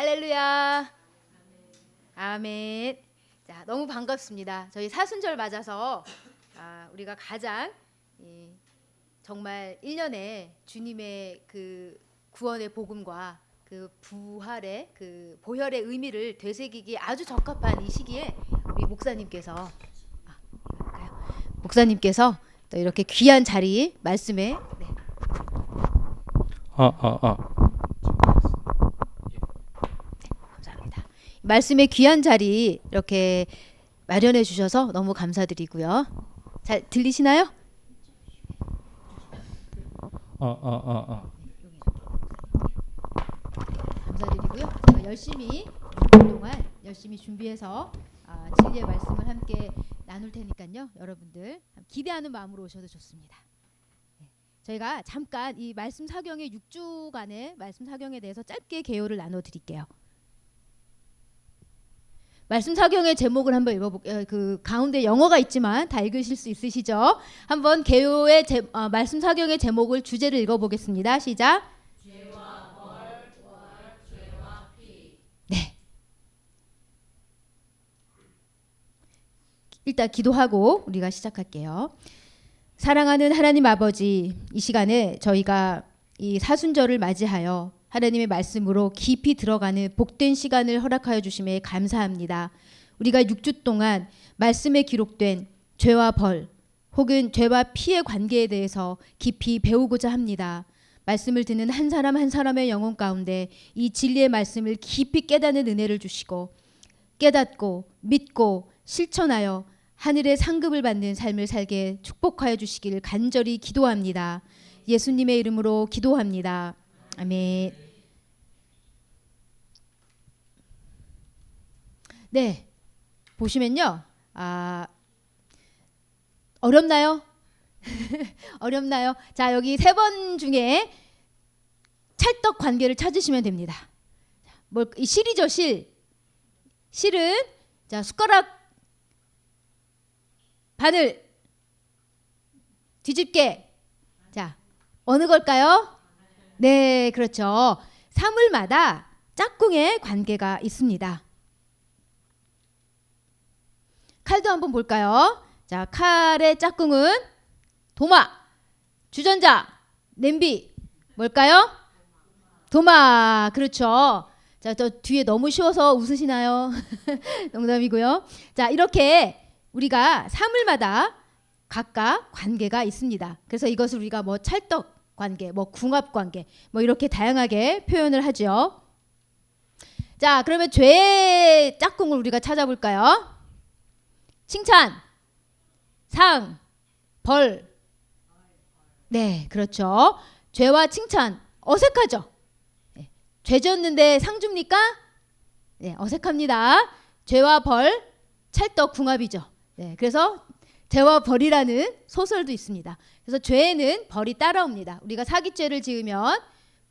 할렐루야. 아멘. 자, 너무 반갑습니다. 저희 사순절 맞아서 우리가 가장 정말 1년에 주님의 그 구원의 복음과 그 부활의 그 보혈의 의미를 되새기기에 아주 적합한 이 시기에 우리 목사님께서 또 이렇게 귀한 자리 말씀에 감사합니다. 말씀의 귀한 자리 이렇게 마련해 주셔서 너무 감사드리고요. 잘 들리시나요? 감사드리고요. 제가 열심히 그동안 열심히 준비해서 진리의 말씀을 함께 나눌 테니까요. 여러분들 기대하는 마음으로 오셔도 좋습니다. 저희가 잠깐 이 말씀 사경의 6주간의 말씀 사경에 대해서 짧게 개요를 나눠 드릴게요. 말씀 사경의 제목을 한번 읽어볼게요. 그 가운데 영어가 있지만 다 읽으실 수 있으시죠? 한번 개요의 말씀 사경의 제목을 주제를 읽어보겠습니다. 시작. 죄와 벌, 죄와 피. 네. 일단 기도하고 우리가 시작할게요. 사랑하는 하나님 아버지, 이 시간에 저희가 이 사순절을 맞이하여 하나님의 말씀으로 깊이 들어가는 복된 시간을 허락하여 주심에 감사합니다. 우리가 6주 동안 말씀에 기록된 죄와 벌 혹은 죄와 피의 관계에 대해서 깊이 배우고자 합니다. 말씀을 듣는 한 사람 한 사람의 영혼 가운데 이 진리의 말씀을 깊이 깨닫는 은혜를 주시고 깨닫고 믿고 실천하여 하늘의 상급을 받는 삶을 살게 축복하여 주시기를 간절히 기도합니다. 예수님의 이름으로 기도합니다. 아멘. 네, 보시면요, 어렵나요? 어렵나요? 자, 여기 3번 중에 찰떡 관계를 찾으시면 됩니다. 이 실이죠, 실. 실은 자 숟가락 바늘 뒤집게. 자, 어느 걸까요? 네, 그렇죠. 사물마다 짝꿍의 관계가 있습니다. 칼도 한번 볼까요? 자, 칼의 짝꿍은 도마, 주전자, 냄비. 뭘까요? 도마. 그렇죠. 자, 저 뒤에 너무 쉬워서 웃으시나요? 농담이고요. 자, 이렇게 우리가 사물마다 각각 관계가 있습니다. 그래서 이것을 우리가 뭐 찰떡 관계, 뭐 궁합 관계, 뭐 이렇게 다양하게 표현을 하죠. 자, 그러면 죄의 짝꿍을 우리가 찾아볼까요? 칭찬, 상, 벌. 네, 그렇죠. 죄와 칭찬 어색하죠. 네. 죄 졌는데 상 줍니까? 네, 어색합니다. 죄와 벌 찰떡 궁합이죠. 네, 그래서 죄와 벌이라는 소설도 있습니다. 그래서 죄에는 벌이 따라옵니다. 우리가 사기죄를 지으면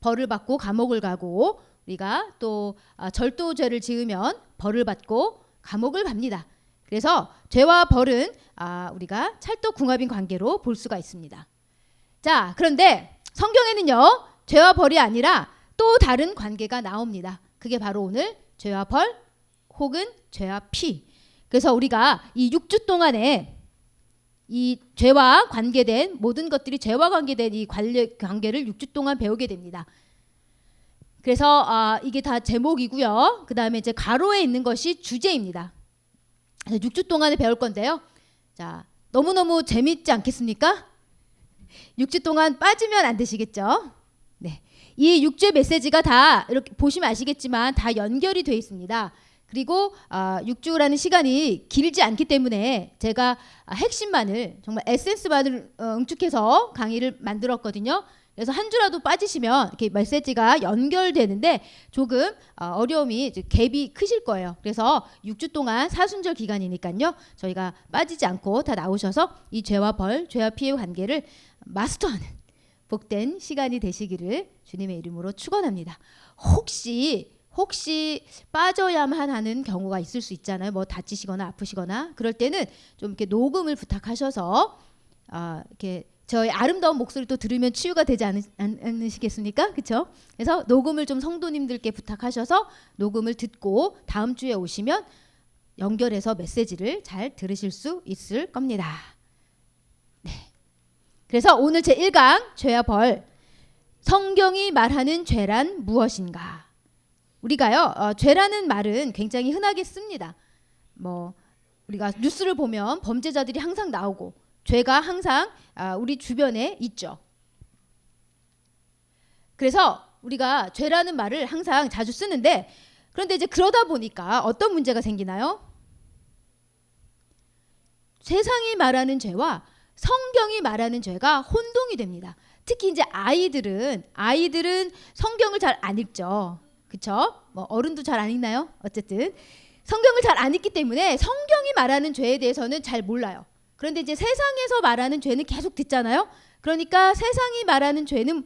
벌을 받고 감옥을 가고, 우리가 또 절도죄를 지으면 벌을 받고 감옥을 갑니다. 그래서 죄와 벌은 우리가 찰떡궁합인 관계로 볼 수가 있습니다. 자, 그런데 성경에는요, 죄와 벌이 아니라 또 다른 관계가 나옵니다. 그게 바로 오늘 죄와 벌 혹은 죄와 피. 그래서 우리가 이 6주 동안에 이 죄와 관계된 모든 것들이 죄와 관계된 이 관계를 6주 동안 배우게 됩니다. 그래서 이게 다 제목이고요. 그 다음에 이제 가로에 있는 것이 주제입니다. 6주 동안에 배울 건데요. 자, 너무너무 재밌지 않겠습니까? 6주 동안 빠지면 안 되시겠죠? 네, 이 6주의 메시지가 다 이렇게 보시면 아시겠지만 다 연결이 되어 있습니다. 그리고 6주라는 시간이 길지 않기 때문에 제가 핵심만을 정말 에센스만을 응축해서 강의를 만들었거든요. 그래서 한 주라도 빠지시면 이렇게 메시지가 연결되는데 조금 어려움이 갭이 크실 거예요. 그래서 6주 동안 사순절 기간이니까요. 저희가 빠지지 않고 다 나오셔서 이 죄와 벌, 죄와 피의 관계를 마스터하는 복된 시간이 되시기를 주님의 이름으로 축원합니다. 혹시 빠져야만 하는 경우가 있을 수 있잖아요. 뭐 다치시거나 아프시거나 그럴 때는 좀 이렇게 녹음을 부탁하셔서 이렇게 저의 아름다운 목소리 또 들으면 치유가 되지 않으시겠습니까? 그렇죠? 그래서 녹음을 좀 성도님들께 부탁하셔서 녹음을 듣고 다음 주에 오시면 연결해서 메시지를 잘 들으실 수 있을 겁니다. 네. 그래서 오늘 제1강 죄와 벌, 성경이 말하는 죄란 무엇인가? 우리가요, 죄라는 말은 굉장히 흔하게 씁니다. 뭐 우리가 뉴스를 보면 범죄자들이 항상 나오고 죄가 항상 우리 주변에 있죠. 그래서 우리가 죄라는 말을 항상 자주 쓰는데, 그런데 이제 그러다 보니까 어떤 문제가 생기나요? 세상이 말하는 죄와 성경이 말하는 죄가 혼동이 됩니다. 특히 이제 아이들은 성경을 잘 안 읽죠. 그렇죠? 뭐 어른도 잘 안 읽나요? 어쨌든 성경을 잘 안 읽기 때문에 성경이 말하는 죄에 대해서는 잘 몰라요. 그런데 이제 세상에서 말하는 죄는 계속 듣잖아요. 그러니까 세상이 말하는 죄는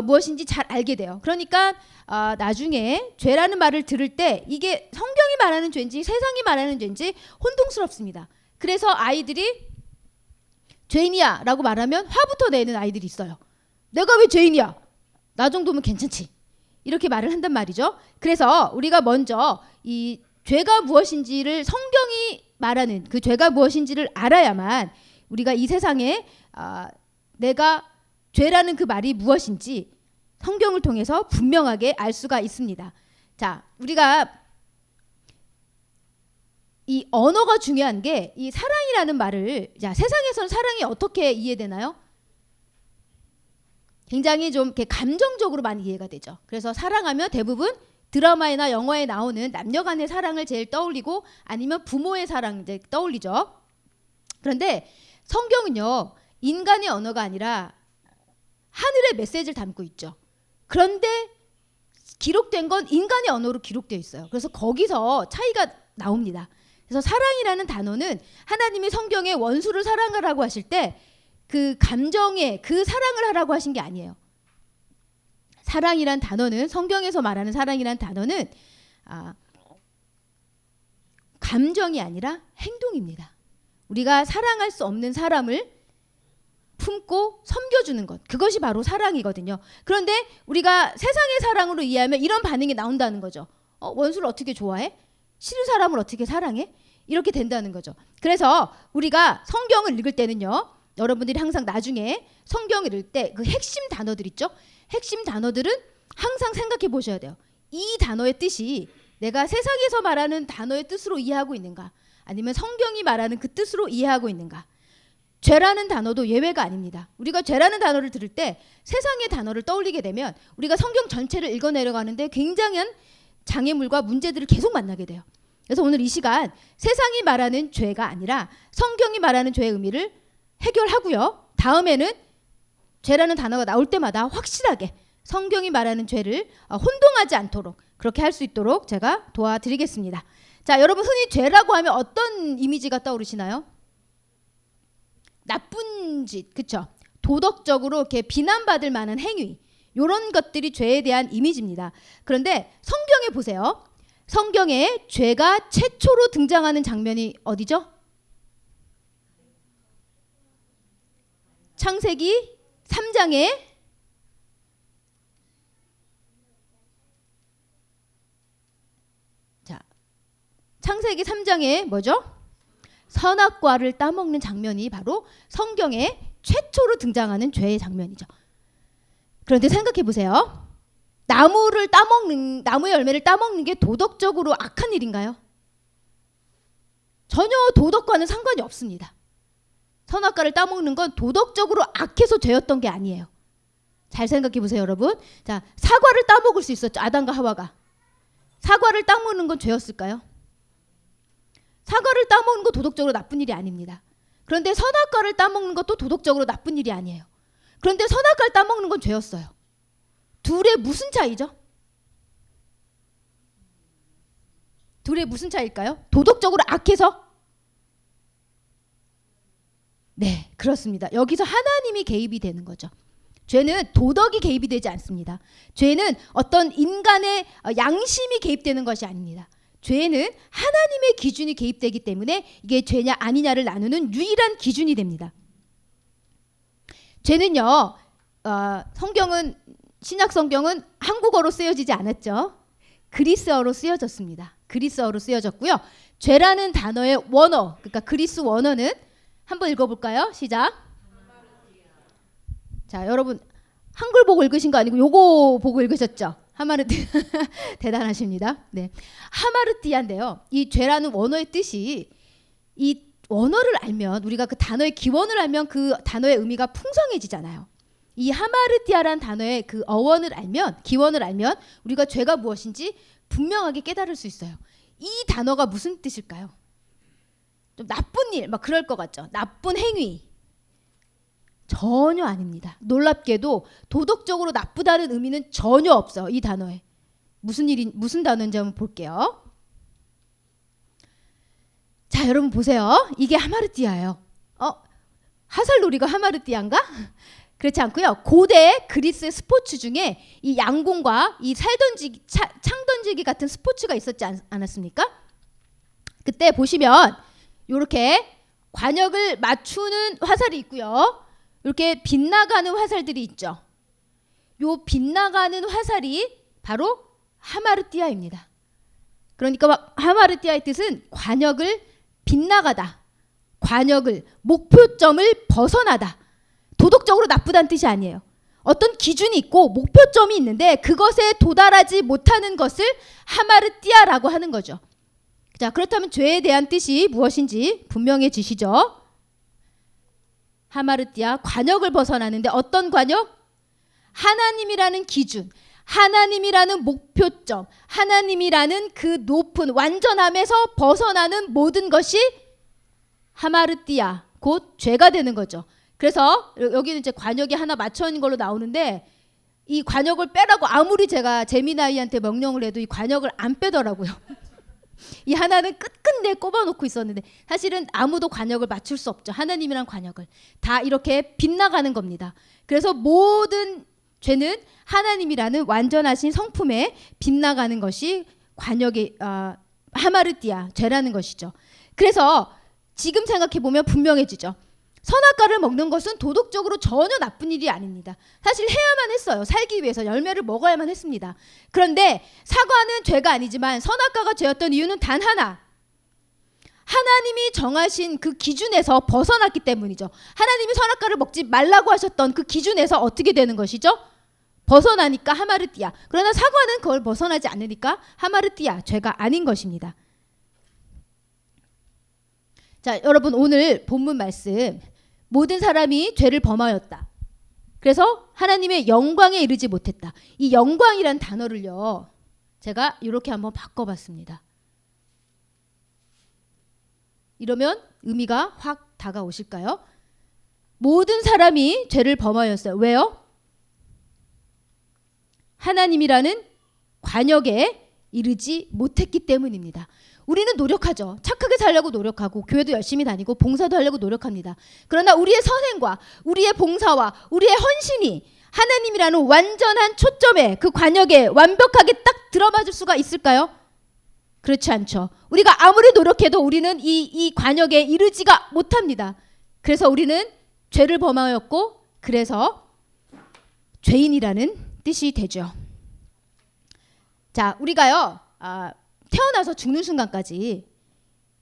무엇인지 잘 알게 돼요. 그러니까 나중에 죄라는 말을 들을 때 이게 성경이 말하는 죄인지 세상이 말하는 죄인지 혼동스럽습니다. 그래서 아이들이 죄인이야 라고 말하면 화부터 내는 아이들이 있어요. 내가 왜 죄인이야? 나 정도면 괜찮지. 이렇게 말을 한단 말이죠. 그래서 우리가 먼저 이 죄가 무엇인지를, 성경이 말하는 그 죄가 무엇인지를 알아야만 우리가 이 세상에 내가 죄라는 그 말이 무엇인지 성경을 통해서 분명하게 알 수가 있습니다. 자, 우리가 이 언어가 중요한 게, 이 사랑이라는 말을, 자, 세상에서는 사랑이 어떻게 이해되나요? 굉장히 좀 이렇게 감정적으로 많이 이해가 되죠. 그래서 사랑하면 대부분 드라마나 영화에 나오는 남녀 간의 사랑을 제일 떠올리고, 아니면 부모의 사랑 이제 떠올리죠. 그런데 성경은요, 인간의 언어가 아니라 하늘의 메시지를 담고 있죠. 그런데 기록된 건 인간의 언어로 기록되어 있어요. 그래서 거기서 차이가 나옵니다. 그래서 사랑이라는 단어는 하나님이 성경에 원수를 사랑하라고 하실 때 그 감정에 그 사랑을 하라고 하신 게 아니에요. 사랑이란 단어는, 성경에서 말하는 사랑이란 단어는 감정이 아니라 행동입니다. 우리가 사랑할 수 없는 사람을 품고 섬겨주는 것, 그것이 바로 사랑이거든요. 그런데 우리가 세상의 사랑으로 이해하면 이런 반응이 나온다는 거죠. 원수를 어떻게 좋아해? 싫은 사람을 어떻게 사랑해? 이렇게 된다는 거죠. 그래서 우리가 성경을 읽을 때는요, 여러분들이 항상 나중에 성경을 읽을 때 그 핵심 단어들 있죠? 핵심 단어들은 항상 생각해 보셔야 돼요. 이 단어의 뜻이 내가 세상에서 말하는 단어의 뜻으로 이해하고 있는가, 아니면 성경이 말하는 그 뜻으로 이해하고 있는가. 죄라는 단어도 예외가 아닙니다. 우리가 죄라는 단어를 들을 때 세상의 단어를 떠올리게 되면 우리가 성경 전체를 읽어 내려가는데 굉장한 장애물과 문제들을 계속 만나게 돼요. 그래서 오늘 이 시간 세상이 말하는 죄가 아니라 성경이 말하는 죄의 의미를 해결하고요. 다음에는 죄라는 단어가 나올 때마다 확실하게 성경이 말하는 죄를 혼동하지 않도록 그렇게 할 수 있도록 제가 도와드리겠습니다. 자, 여러분 흔히 죄라고 하면 어떤 이미지가 떠오르시나요? 나쁜 짓, 그쵸? 도덕적으로 이렇게 비난받을 만한 행위, 이런 것들이 죄에 대한 이미지입니다. 그런데 성경에 보세요. 성경에 죄가 최초로 등장하는 장면이 어디죠? 창세기 3장에 창세기 3장에 뭐죠? 선악과를 따먹는 장면이 바로 성경에 최초로 등장하는 죄의 장면이죠. 그런데 생각해 보세요. 나무의 열매를 따먹는 게 도덕적으로 악한 일인가요? 전혀 도덕과는 상관이 없습니다. 선악과를 따먹는 건 도덕적으로 악해서 죄였던 게 아니에요. 잘 생각해 보세요, 여러분. 자, 사과를 따먹을 수 있었죠, 아담과 하와가. 사과를 따먹는 건 죄였을까요? 사과를 따먹는 거 도덕적으로 나쁜 일이 아닙니다. 그런데 선악과를 따먹는 것도 도덕적으로 나쁜 일이 아니에요. 그런데 선악과를 따먹는 건 죄였어요. 둘의 무슨 차이죠? 둘의 무슨 차이일까요? 도덕적으로 악해서? 네, 그렇습니다. 여기서 하나님이 개입이 되는 거죠. 죄는 도덕이 개입이 되지 않습니다. 죄는 어떤 인간의 양심이 개입되는 것이 아닙니다. 죄는 하나님의 기준이 개입되기 때문에 이게 죄냐 아니냐를 나누는 유일한 기준이 됩니다. 죄는요, 성경은, 신약 성경은 한국어로 쓰여지지 않았죠. 그리스어로 쓰여졌습니다. 그리스어로 쓰여졌고요. 죄라는 단어의 원어, 그러니까 그리스 원어는 한번 읽어볼까요? 시작. 자, 여러분 한글 보고 읽으신 거 아니고 요거 보고 읽으셨죠? 하마르티아. 대단하십니다. 네, 하마르티아인데요. 이 죄라는 원어의 뜻이, 이 원어를 알면, 우리가 그 단어의 기원을 알면 그 단어의 의미가 풍성해지잖아요. 이 하마르티아라는 단어의 그 어원을 알면, 기원을 알면 우리가 죄가 무엇인지 분명하게 깨달을 수 있어요. 이 단어가 무슨 뜻일까요? 좀 나쁜 일, 막 그럴 것 같죠? 나쁜 행위. 전혀 아닙니다. 놀랍게도 도덕적으로 나쁘다는 의미는 전혀 없어요. 이 단어에. 무슨 단어인지 한번 볼게요. 자, 여러분 보세요. 이게 하마르티아예요. 화살놀이가 하마르티아인가? 그렇지 않고요. 고대 그리스 스포츠 중에 이 양궁과 이 창 던지기 같은 스포츠가 있었지 않았습니까? 그때 보시면 이렇게 관역을 맞추는 화살이 있고요. 이렇게 빗나가는 화살들이 있죠. 요 빗나가는 화살이 바로 하마르티아입니다. 그러니까 하마르티아의 뜻은 관역을 빗나가다, 관역을, 목표점을 벗어나다. 도덕적으로 나쁘다는 뜻이 아니에요. 어떤 기준이 있고 목표점이 있는데 그것에 도달하지 못하는 것을 하마르티아라고 하는 거죠. 자, 그렇다면 죄에 대한 뜻이 무엇인지 분명해지시죠? 하마르티아, 관역을 벗어나는데 어떤 관역? 하나님이라는 기준, 하나님이라는 목표점, 하나님이라는 그 높은 완전함에서 벗어나는 모든 것이 하마르티아, 곧 죄가 되는 거죠. 그래서 여기는 이제 관역이 하나 맞춰 있는 걸로 나오는데, 이 관역을 빼라고 아무리 제가 제미나이한테 명령을 해도 이 관역을 안 빼더라고요. 이 하나는 끝끝내 꼽아놓고 있었는데, 사실은 아무도 관역을 맞출 수 없죠. 하나님이란 관역을 다 이렇게 빗나가는 겁니다. 그래서 모든 죄는 하나님이라는 완전하신 성품에 빗나가는 것이 관역의 하마르티아, 죄라는 것이죠. 그래서 지금 생각해보면 분명해지죠. 선악과를 먹는 것은 도덕적으로 전혀 나쁜 일이 아닙니다. 사실 해야만 했어요. 살기 위해서 열매를 먹어야만 했습니다. 그런데 사과는 죄가 아니지만 선악과가 죄였던 이유는 단 하나, 하나님이 정하신 그 기준에서 벗어났기 때문이죠. 하나님이 선악과를 먹지 말라고 하셨던 그 기준에서 어떻게 되는 것이죠? 벗어나니까 하마르티아. 그러나 사과는 그걸 벗어나지 않으니까 하마르티아, 죄가 아닌 것입니다. 자, 여러분 오늘 본문 말씀, 모든 사람이 죄를 범하였다. 그래서 하나님의 영광에 이르지 못했다. 이 영광이란 단어를요, 제가 이렇게 한번 바꿔봤습니다. 이러면 의미가 확 다가오실까요? 모든 사람이 죄를 범하였어요. 왜요? 하나님이라는 관역에 이르지 못했기 때문입니다. 우리는 노력하죠. 착하게 살려고 노력하고 교회도 열심히 다니고 봉사도 하려고 노력합니다. 그러나 우리의 선행과 우리의 봉사와 우리의 헌신이 하나님이라는 완전한 초점에, 그 관역에 완벽하게 딱 들어맞을 수가 있을까요? 그렇지 않죠. 우리가 아무리 노력해도 우리는 이 관역에 이르지가 못합니다. 그래서 우리는 죄를 범하였고, 그래서 죄인이라는 뜻이 되죠. 자, 우리가요, 태어나서 죽는 순간까지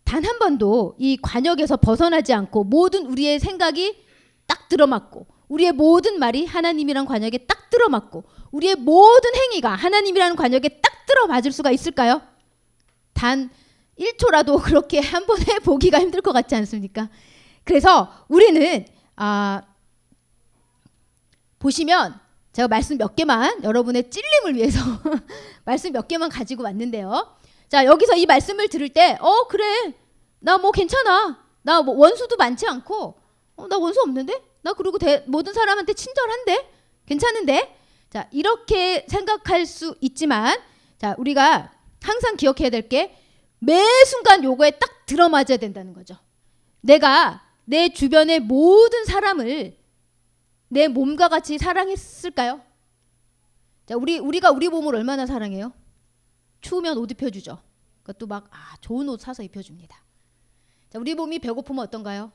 단 한 번도 이 관역에서 벗어나지 않고 모든 우리의 생각이 딱 들어맞고, 우리의 모든 말이 하나님이란 관역에 딱 들어맞고, 우리의 모든 행위가 하나님이라는 관역에 딱 들어맞을 수가 있을까요? 단 1초라도 그렇게 한 번 해보기가 힘들 것 같지 않습니까? 그래서 우리는 보시면 제가 말씀 몇 개만, 여러분의 찔림을 위해서 말씀 몇 개만 가지고 왔는데요. 자, 여기서 이 말씀을 들을 때 그래, 나 뭐 괜찮아, 나 뭐 원수도 많지 않고, 나 원수 없는데, 나 그리고 모든 사람한테 친절한데, 괜찮은데, 자, 이렇게 생각할 수 있지만, 자, 우리가 항상 기억해야 될 게 매 순간 요거에 딱 들어맞아야 된다는 거죠. 내가 내 주변의 모든 사람을 내 몸과 같이 사랑했을까요? 자, 우리가 우리 몸을 얼마나 사랑해요? 추우면 옷 입혀주죠. 그것도 막 좋은 옷 사서 입혀줍니다. 자, 우리 몸이 배고프면 어떤가요?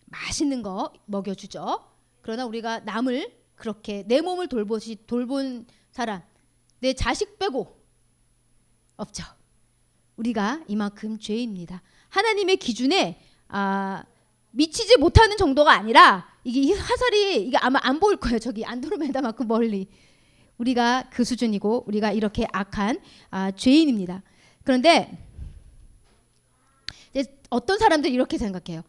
맛있는 거 먹여주죠. 그러나 우리가 남을 그렇게 내 몸을 돌본 사람, 내 자식 빼고 없죠. 우리가 이만큼 죄인입니다. 하나님의 기준에 미치지 못하는 정도가 아니라 이게 화살이 이게 아마 안 보일 거예요. 저기 안드로메다만큼 멀리. 우리가 그 수준이고 우리가 이렇게 악한 죄인입니다. 그런데 이제 어떤 사람들이 이렇게 생각해요.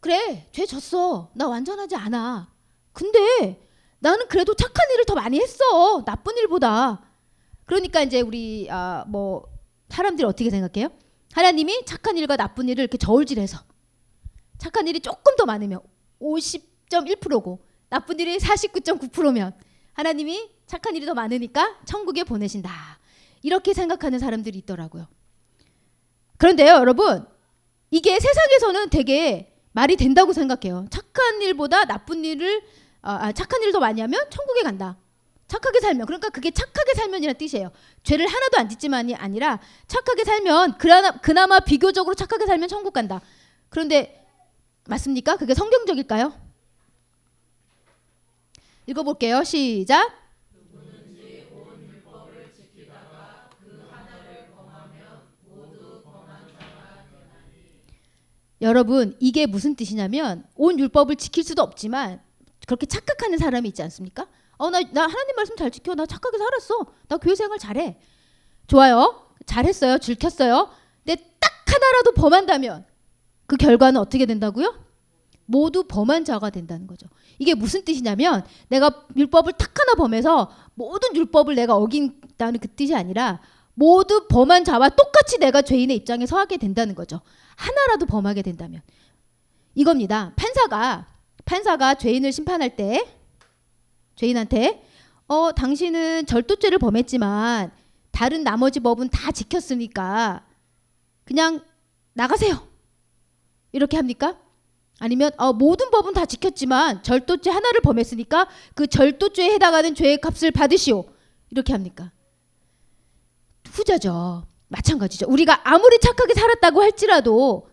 그래, 죄 졌어. 나 완전하지 않아. 근데 나는 그래도 착한 일을 더 많이 했어. 나쁜 일보다. 그러니까 이제 우리 사람들이 어떻게 생각해요? 하나님이 착한 일과 나쁜 일을 이렇게 저울질해서 착한 일이 조금 더 많으면 50.1%고 나쁜 일이 49.9%면 하나님이 착한 일이 더 많으니까 천국에 보내신다. 이렇게 생각하는 사람들이 있더라고요. 그런데요, 여러분, 이게 세상에서는 되게 말이 된다고 생각해요. 착한 일보다 나쁜 일을 착한 일을 더 많이 하면 천국에 간다. 착하게 살면, 그러니까 그게 착하게 살면이라는 뜻이에요. 죄를 하나도 안 짓지만이 아니라 착하게 살면 그나마 비교적으로 착하게 살면 천국 간다. 그런데 맞습니까? 그게 성경적일까요? 읽어볼게요. 시작. 여러분, 이게 무슨 뜻이냐면 온 율법을 지킬 수도 없지만 그렇게 착각하는 사람이 있지 않습니까? 나 하나님 말씀 잘 지켜. 나 착하게 살았어. 나 교회 생활 잘해. 좋아요. 잘했어요. 지켰어요. 근데 딱 하나라도 범한다면 그 결과는 어떻게 된다고요? 모두 범한 자가 된다는 거죠. 이게 무슨 뜻이냐면 내가 율법을 딱 하나 범해서 모든 율법을 내가 어긴다는 그 뜻이 아니라 모두 범한 자와 똑같이 내가 죄인의 입장에 서하게 된다는 거죠. 하나라도 범하게 된다면. 이겁니다. 판사가 죄인을 심판할 때 죄인한테 당신은 절도죄를 범했지만 다른 나머지 법은 다 지켰으니까 그냥 나가세요. 이렇게 합니까? 아니면 모든 법은 다 지켰지만 절도죄 하나를 범했으니까 그 절도죄에 해당하는 죄의 값을 받으시오. 이렇게 합니까? 후자죠. 마찬가지죠. 우리가 아무리 착하게 살았다고 할지라도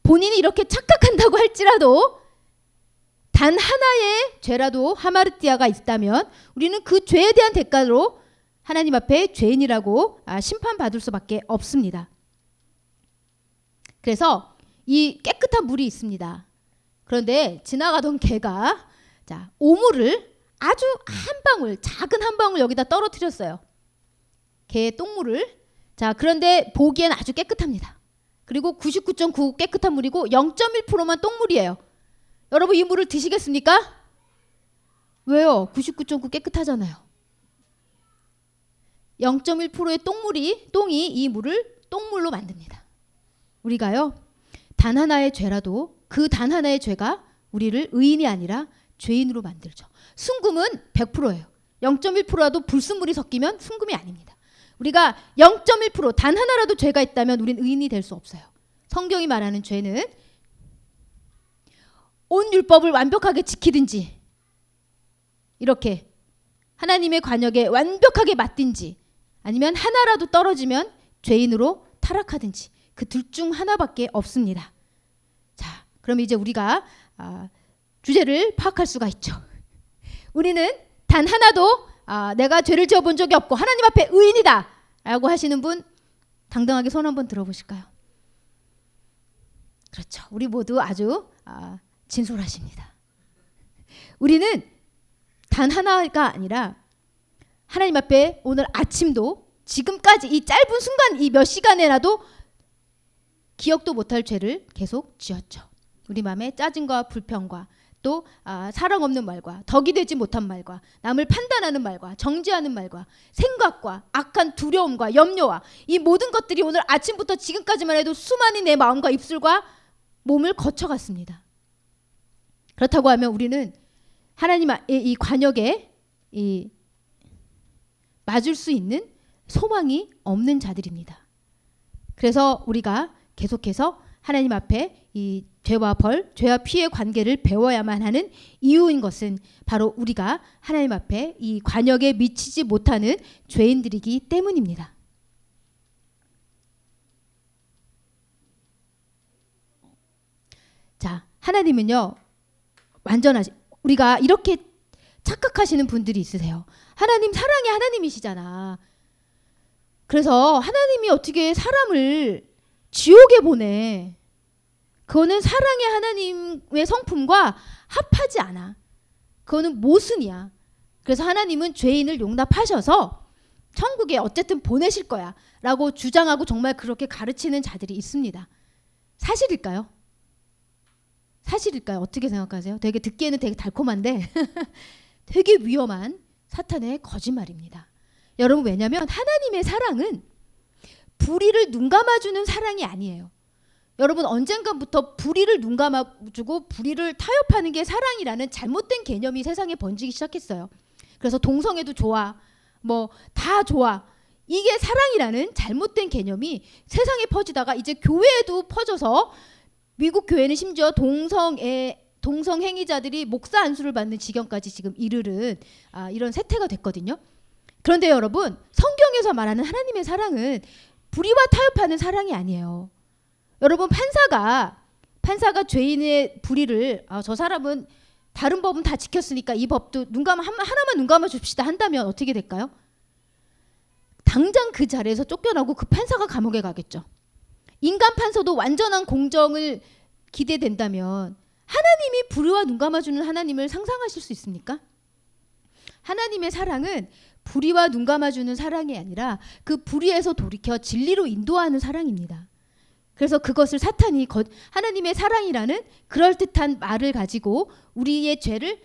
본인이 이렇게 착각한다고 할지라도 단 하나의 죄라도 하마르티아가 있다면 우리는 그 죄에 대한 대가로 하나님 앞에 죄인이라고 심판받을 수밖에 없습니다. 그래서 이 깨끗한 물이 있습니다. 그런데 지나가던 개가 오물을 아주 한 방울, 작은 한 방울 여기다 떨어뜨렸어요. 개의 똥물을. 그런데 보기엔 아주 깨끗합니다. 그리고 99.9 깨끗한 물이고 0.1%만 똥물이에요. 여러분, 이 물을 드시겠습니까? 왜요? 99.9 깨끗하잖아요. 0.1%의 똥이 이 물을 똥물로 만듭니다. 우리가요, 단 하나의 죄라도 그 단 하나의 죄가 우리를 의인이 아니라 죄인으로 만들죠. 순금은 100%예요. 0.1%라도 불순물이 섞이면 순금이 아닙니다. 우리가 0.1% 단 하나라도 죄가 있다면 우린 의인이 될 수 없어요. 성경이 말하는 죄는 온 율법을 완벽하게 지키든지 이렇게 하나님의 관역에 완벽하게 맞든지 아니면 하나라도 떨어지면 죄인으로 타락하든지 그 둘 중 하나밖에 없습니다. 자, 그럼 이제 우리가 주제를 파악할 수가 있죠. 우리는 단 하나도 내가 죄를 지어본 적이 없고 하나님 앞에 의인이다 라고 하시는 분 당당하게 손 한번 들어보실까요? 그렇죠. 우리 모두 아주 진솔하십니다. 우리는 단 하나가 아니라 하나님 앞에 오늘 아침도 지금까지 이 짧은 순간 이 몇 시간에라도 기억도 못할 죄를 계속 지었죠. 우리 마음에 짜증과 불평과 또 사랑 없는 말과 덕이 되지 못한 말과 남을 판단하는 말과 정죄하는 말과 생각과 악한 두려움과 염려와 이 모든 것들이 오늘 아침부터 지금까지만 해도 수많은 내 마음과 입술과 몸을 거쳐갔습니다. 그렇다고 하면 우리는 하나님의 이 관역에 맞을 수 있는 소망이 없는 자들입니다. 그래서 우리가 계속해서 하나님 앞에 이 죄와 벌, 죄와 피의 관계를 배워야만 하는 이유인 것은 바로 우리가 하나님 앞에 이 관역에 미치지 못하는 죄인들이기 때문입니다. 자, 하나님은요 완전하시. 우리가 이렇게 착각하시는 분들이 있으세요. 하나님 사랑의 하나님이시잖아. 그래서 하나님이 어떻게 사람을 지옥에 보내? 그거는 사랑의 하나님의 성품과 합하지 않아. 그거는 모순이야. 그래서 하나님은 죄인을 용납하셔서 천국에 어쨌든 보내실 거야 라고 주장하고 정말 그렇게 가르치는 자들이 있습니다. 사실일까요? 사실일까요? 어떻게 생각하세요? 되게 듣기에는 되게 달콤한데 되게 위험한 사탄의 거짓말입니다. 여러분, 왜냐하면 하나님의 사랑은 불의를 눈감아주는 사랑이 아니에요. 여러분, 언젠가부터 불의를 눈감아주고 불의를 타협하는 게 사랑이라는 잘못된 개념이 세상에 번지기 시작했어요. 그래서 동성애도 좋아, 뭐 다 좋아, 이게 사랑이라는 잘못된 개념이 세상에 퍼지다가 이제 교회에도 퍼져서 미국 교회는 심지어 동성행위자들이 목사 안수를 받는 지경까지 지금 이르는 이런 세태가 됐거든요. 그런데 여러분, 성경에서 말하는 하나님의 사랑은 불의와 타협하는 사랑이 아니에요. 여러분, 판사가 죄인의 불의를 저 사람은 다른 법은 다 지켰으니까 이 법도 하나만 눈 감아 줍시다 한다면 어떻게 될까요? 당장 그 자리에서 쫓겨나고 그 판사가 감옥에 가겠죠. 인간 판사도 완전한 공정을 기대된다면 하나님이 불의와 눈 감아주는 하나님을 상상하실 수 있습니까? 하나님의 사랑은 불의와 눈 감아주는 사랑이 아니라 그 불의에서 돌이켜 진리로 인도하는 사랑입니다. 그래서 그것을 사탄이 하나님의 사랑이라는 그럴듯한 말을 가지고 우리의 죄를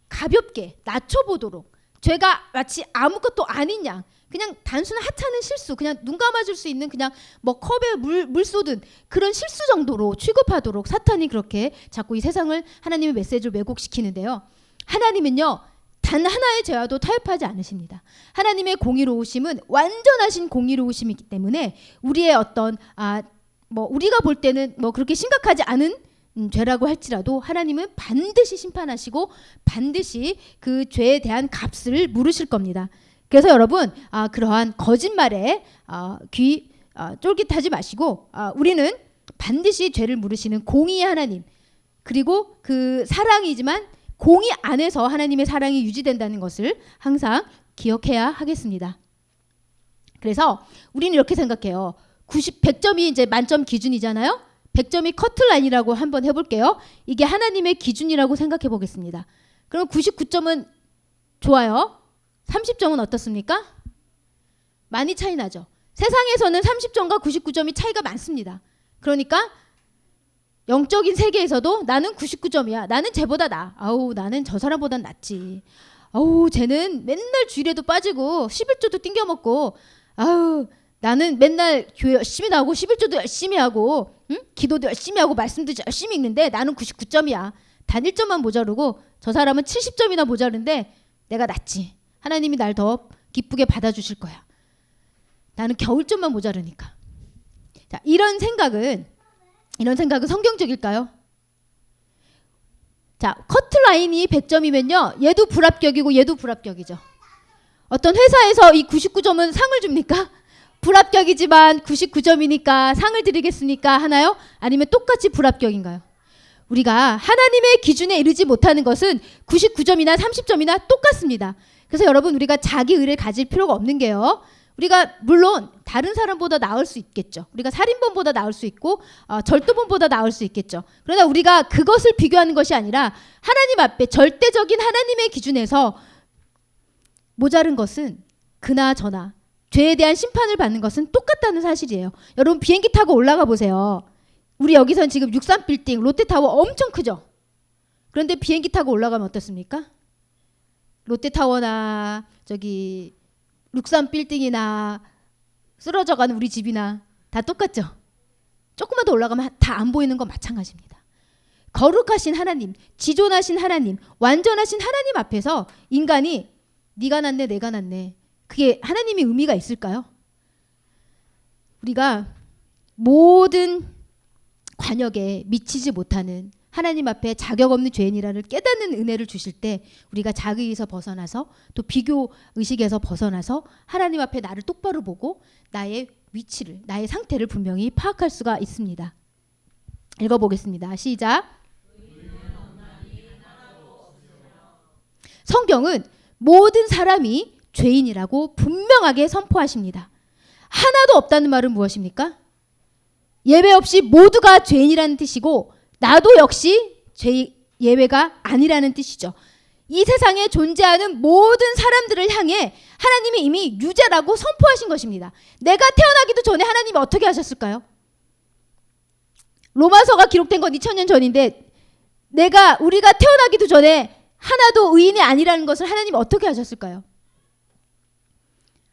가볍게 낮춰보도록, 죄가 마치 아무것도 아닌 양, 그냥 단순한 하찮은 실수, 그냥 눈 감아줄 수 있는 그냥 뭐 컵에 물 쏟은 그런 실수 정도로 취급하도록 사탄이 그렇게 자꾸 이 세상을 하나님의 메시지를 왜곡시키는데요. 하나님은요, 단 하나의 죄와도 타협하지 않으십니다. 하나님의 공의로우심은 완전하신 공의로우심이기 때문에 우리의 어떤 우리가 볼 때는 뭐 그렇게 심각하지 않은 죄라고 할지라도 하나님은 반드시 심판하시고 반드시 그 죄에 대한 값을 물으실 겁니다. 그래서 여러분, 그러한 거짓말에 귀 쫄깃하지 마시고 우리는 반드시 죄를 물으시는 공의의 하나님, 그리고 그 사랑이지만 공의 안에서 하나님의 사랑이 유지된다는 것을 항상 기억해야 하겠습니다. 그래서 우리는 이렇게 생각해요. 100점이 이제 만점 기준이잖아요. 100점이 커트라인이라고 한번 해볼게요. 이게 하나님의 기준이라고 생각해 보겠습니다. 그럼 99점은 좋아요. 30점은 어떻습니까? 많이 차이 나죠. 세상에서는 30점과 99점이 차이가 많습니다. 그러니까 영적인 세계에서도 나는 99점이야. 나는 쟤보다 나. 나는 저 사람보단 낫지. 쟤는 맨날 주일에도 빠지고 11조도 띵겨 먹고 나는 맨날 교회 열심히 나오고 11조도 열심히 하고 기도도 열심히 하고 말씀도 열심히 읽는데 나는 99점이야. 단 1점만 모자르고 저 사람은 70점이나 모자른데 내가 낫지. 하나님이 날 더 기쁘게 받아주실 거야. 나는 겨우 1점만 모자르니까. 자, 이런 생각은 성경적일까요? 자, 커트라인이 100점이면요. 얘도 불합격이고 얘도 불합격이죠. 어떤 회사에서 이 99점은 상을 줍니까? 불합격이지만 99점이니까 상을 드리겠습니까? 하나요? 아니면 똑같이 불합격인가요? 우리가 하나님의 기준에 이르지 못하는 것은 99점이나 30점이나 똑같습니다. 그래서 여러분, 우리가 자기 의를 가질 필요가 없는 게요. 우리가 물론 다른 사람보다 나을 수 있겠죠. 우리가 살인범보다 나을 수 있고 절도범보다 나을 수 있겠죠. 그러나 우리가 그것을 비교하는 것이 아니라 하나님 앞에 절대적인 하나님의 기준에서 모자른 것은 그나저나 죄에 대한 심판을 받는 것은 똑같다는 사실이에요. 여러분, 비행기 타고 올라가 보세요. 우리 여기선 지금 63빌딩 롯데타워 엄청 크죠. 그런데 비행기 타고 올라가면 어떻습니까? 롯데타워나 저기 63빌딩이나 쓰러져가는 우리 집이나 다 똑같죠. 조금만 더 올라가면 다 안 보이는 건 마찬가지입니다. 거룩하신 하나님, 지존하신 하나님, 완전하신 하나님 앞에서 인간이 네가 낫네 내가 낫네, 그게 하나님의 의미가 있을까요? 우리가 모든 관역에 미치지 못하는 하나님 앞에 자격 없는 죄인이라를 깨닫는 은혜를 주실 때 우리가 자의에서 벗어나서 또 비교 의식에서 벗어나서 하나님 앞에 나를 똑바로 보고 나의 위치를, 나의 상태를 분명히 파악할 수가 있습니다. 읽어보겠습니다. 시작. 성경은 모든 사람이 죄인이라고 분명하게 선포하십니다. 하나도 없다는 말은 무엇입니까? 예외 없이 모두가 죄인이라는 뜻이고 나도 역시 예외가 아니라는 뜻이죠. 이 세상에 존재하는 모든 사람들을 향해 하나님이 이미 유죄라고 선포하신 것입니다. 내가 태어나기도 전에 하나님이 어떻게 하셨을까요? 로마서가 기록된 건 2000년 전인데 우리가 태어나기도 전에 하나도 의인이 아니라는 것을 하나님이 어떻게 하셨을까요?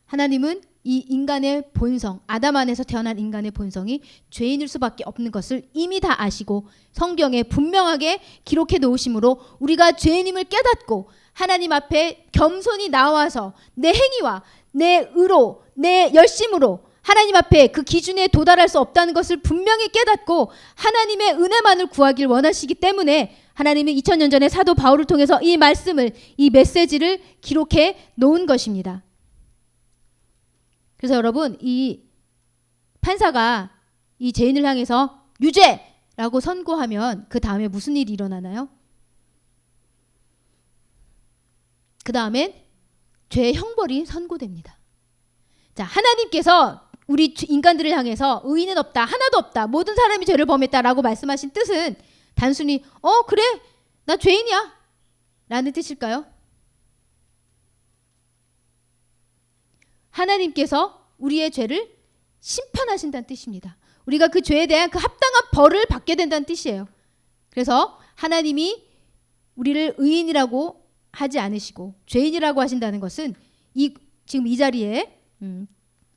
하나님은 이 인간의 본성, 아담 안에서 태어난 인간의 본성이 죄인일 수밖에 없는 것을 이미 다 아시고 성경에 분명하게 기록해 놓으심으로 우리가 죄인임을 깨닫고 하나님 앞에 겸손히 나와서 내 행위와 내 의로, 내 열심으로 하나님 앞에 그 기준에 도달할 수 없다는 것을 분명히 깨닫고 하나님의 은혜만을 구하길 원하시기 때문에 하나님은 2000년 전에 사도 바울을 통해서 이 말씀을, 이 메시지를 기록해 놓은 것입니다. 그래서 여러분, 이 판사가 이 죄인을 향해서 유죄라고 선고하면 그 다음에 무슨 일이 일어나나요? 그 다음엔 죄의 형벌이 선고됩니다. 자, 하나님께서 우리 인간들을 향해서 의인은 없다, 하나도 없다, 모든 사람이 죄를 범했다라고 말씀하신 뜻은 단순히 그래, 나 죄인이야 라는 뜻일까요? 하나님께서 우리의 죄를 심판하신다는 뜻입니다. 우리가 그 죄에 대한 그 합당한 벌을 받게 된다는 뜻이에요. 그래서 하나님이 우리를 의인이라고 하지 않으시고 죄인이라고 하신다는 것은 지금 이 자리에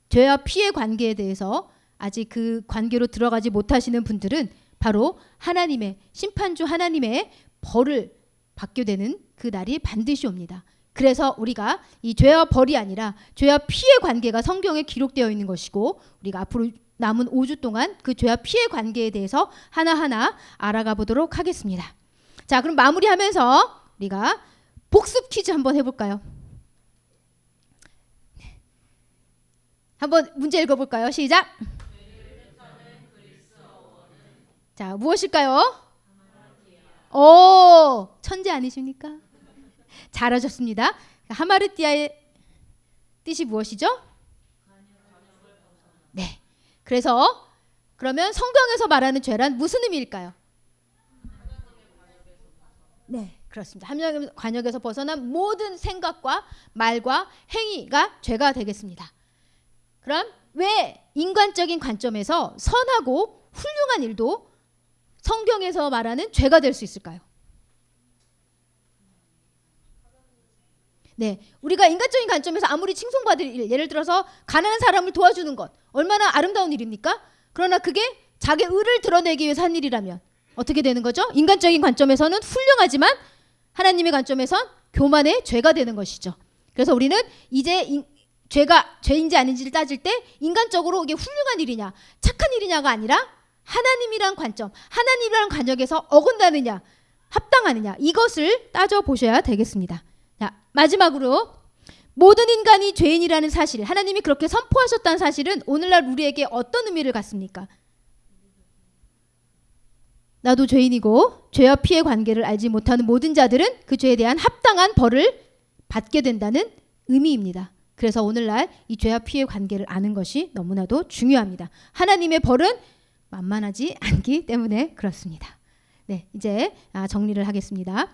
죄와 피의 관계에 대해서 아직 그 관계로 들어가지 못하시는 분들은 바로 하나님의 심판주 하나님의 벌을 받게 되는 그 날이 반드시 옵니다. 그래서 우리가 이 죄와 벌이 아니라 죄와 피의 관계가 성경에 기록되어 있는 것이고 우리가 앞으로 남은 5주 동안 그 죄와 피의 관계에 대해서 하나하나 알아가 보도록 하겠습니다. 자, 그럼 마무리하면서 우리가 복습 퀴즈 한번 해볼까요? 한번 문제 읽어볼까요? 시작! 자, 무엇일까요? 오, 천재 아니십니까? 잘하셨습니다. 하마르티아의 뜻이 무엇이죠? 네. 그래서 그러면 성경에서 말하는 죄란 무슨 의미일까요? 네, 그렇습니다. 합리적 관역에서 벗어난 모든 생각과 말과 행위가 죄가 되겠습니다. 그럼 왜 인간적인 관점에서 선하고 훌륭한 일도 성경에서 말하는 죄가 될 수 있을까요? 네, 우리가 인간적인 관점에서 아무리 칭송받을 일, 예를 들어서 가난한 사람을 도와주는 것 얼마나 아름다운 일입니까? 그러나 그게 자기 의를 드러내기 위해서 한 일이라면 어떻게 되는 거죠? 인간적인 관점에서는 훌륭하지만 하나님의 관점에선 교만의 죄가 되는 것이죠. 그래서 우리는 이제 죄가 죄인지 아닌지를 따질 때 인간적으로 이게 훌륭한 일이냐 착한 일이냐가 아니라 하나님이란 관점, 하나님이란 관역에서 어긋나느냐 합당하느냐 이것을 따져보셔야 되겠습니다. 자, 마지막으로 모든 인간이 죄인이라는 사실, 하나님이 그렇게 선포하셨다는 사실은 오늘날 우리에게 어떤 의미를 갖습니까? 나도 죄인이고 죄와 피의 관계를 알지 못하는 모든 자들은 그 죄에 대한 합당한 벌을 받게 된다는 의미입니다. 그래서 오늘날 이 죄와 피의 관계를 아는 것이 너무나도 중요합니다. 하나님의 벌은 만만하지 않기 때문에 그렇습니다. 네, 이제 정리를 하겠습니다.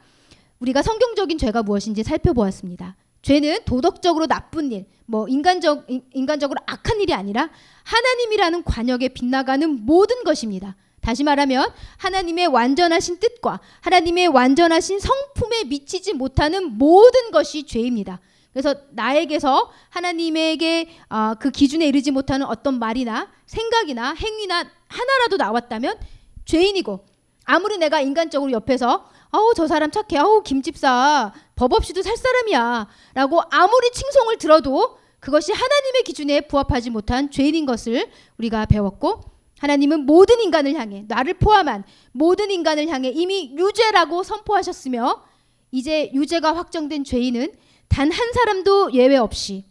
우리가 성경적인 죄가 무엇인지 살펴보았습니다. 죄는 도덕적으로 나쁜 일, 인간적으로 악한 일이 아니라 하나님이라는 관역에 빗나가는 모든 것입니다. 다시 말하면 하나님의 완전하신 뜻과 하나님의 완전하신 성품에 미치지 못하는 모든 것이 죄입니다. 그래서 나에게서 하나님에게 그 기준에 이르지 못하는 어떤 말이나 생각이나 행위나 하나라도 나왔다면 죄인이고, 아무리 내가 인간적으로 옆에서 저 사람 착해, 김집사 법 없이도 살 사람이야 라고 아무리 칭송을 들어도 그것이 하나님의 기준에 부합하지 못한 죄인인 것을 우리가 배웠고, 하나님은 모든 인간을 향해, 나를 포함한 모든 인간을 향해 이미 유죄라고 선포하셨으며 이제 유죄가 확정된 죄인은 단 한 사람도 예외 없이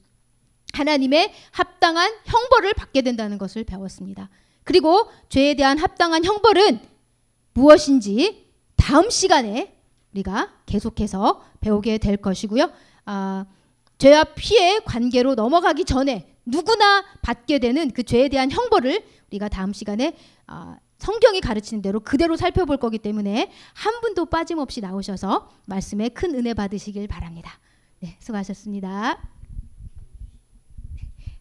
하나님의 합당한 형벌을 받게 된다는 것을 배웠습니다. 그리고 죄에 대한 합당한 형벌은 무엇인지 다음 시간에 우리가 계속해서 배우게 될 것이고요. 죄와 피의 관계로 넘어가기 전에 누구나 받게 되는 그 죄에 대한 형벌을 우리가 다음 시간에 성경이 가르치는 대로 그대로 살펴볼 거기 때문에 한 분도 빠짐없이 나오셔서 말씀에 큰 은혜 받으시길 바랍니다. 네, 수고하셨습니다.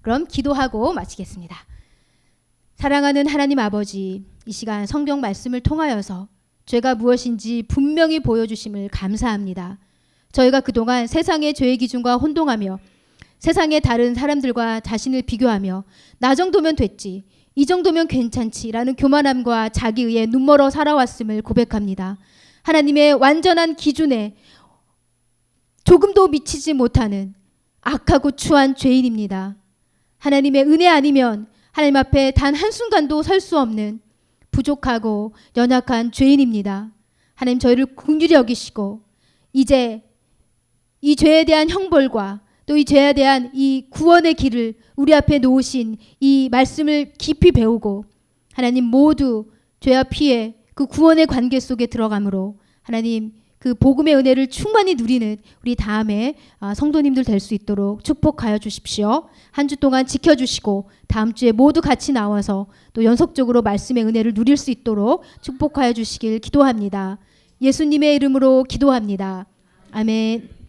그럼 기도하고 마치겠습니다. 사랑하는 하나님 아버지, 이 시간 성경 말씀을 통하여서 죄가 무엇인지 분명히 보여주심을 감사합니다. 저희가 그동안 세상의 죄의 기준과 혼동하며 세상의 다른 사람들과 자신을 비교하며 나 정도면 됐지, 이 정도면 괜찮지 라는 교만함과 자기의에 눈멀어 살아왔음을 고백합니다. 하나님의 완전한 기준에 조금도 미치지 못하는 악하고 추한 죄인입니다. 하나님의 은혜 아니면 하나님 앞에 단 한순간도 설 수 없는 부족하고 연약한 죄인입니다. 하나님 저희를 긍휼히 여기시고 이제 이 죄에 대한 형벌과 또 이 죄에 대한 이 구원의 길을 우리 앞에 놓으신 이 말씀을 깊이 배우고 하나님 모두 죄와 피해 그 구원의 관계 속에 들어가므로 하나님 그 복음의 은혜를 충만히 누리는 우리 다음에 성도님들 될 수 있도록 축복하여 주십시오. 한 주 동안 지켜주시고 다음 주에 모두 같이 나와서 또 연속적으로 말씀의 은혜를 누릴 수 있도록 축복하여 주시길 기도합니다. 예수님의 이름으로 기도합니다. 아멘.